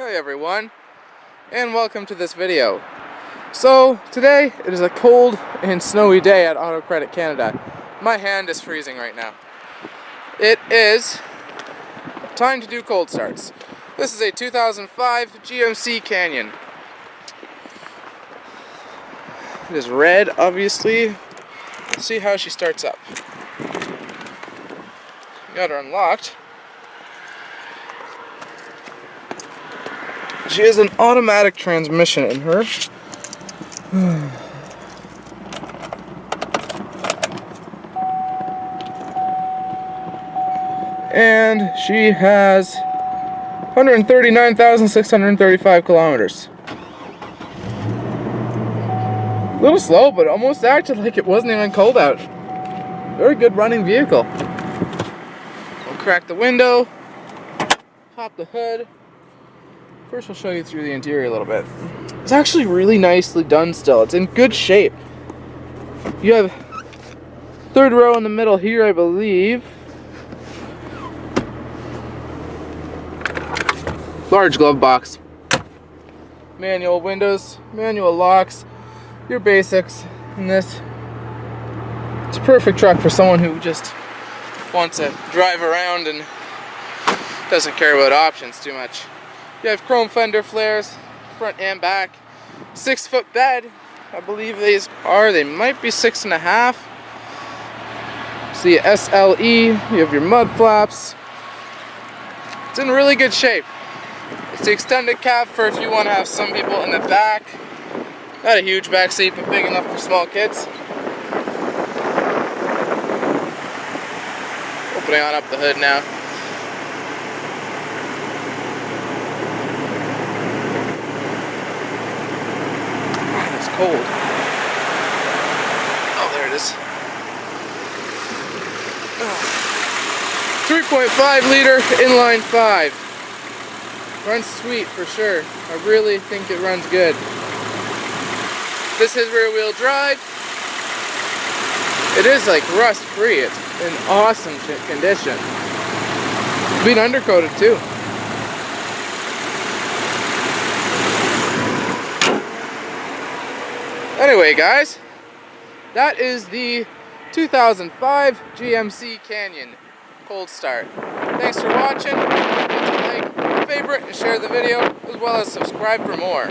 Hey everyone, and welcome to this video. So today it is a cold and snowy day at Auto Credit Canada. My hand is freezing right now. It is time to do cold starts. This is a 2005 GMC Canyon. It is red, obviously. Let's see how she starts up. Got her unlocked. She has an automatic transmission in her. And she has 139,635 kilometers. A little slow, but almost acted like it wasn't even cold out. Very good running vehicle. We'll crack the window, pop the hood. First we'll show you through the interior a little bit. It's actually really nicely done still. It's in good shape. You have third row in the middle here, I believe. Large glove box. Manual windows, manual locks, your basics in this. It's a perfect truck for someone who just wants to drive around and doesn't care about options too much. You have chrome fender flares, front and back. 6-foot bed, I believe these are. They might be 6.5. See SLE, you have your mud flaps. It's in really good shape. It's the extended cab for if you want to have some people in the back. Not a huge back seat, but big enough for small kids. Opening on up the hood now. Cold. Oh, there it is. 3.5 liter inline 5. Runs sweet for sure. I really think it runs good. This is rear wheel drive. It is like rust free. It's in awesome condition. It's been undercoated too. Anyway guys, that is the 2005 GMC Canyon cold start. Thanks for watching. Don't forget to like, favorite, and share the video, as well as subscribe for more.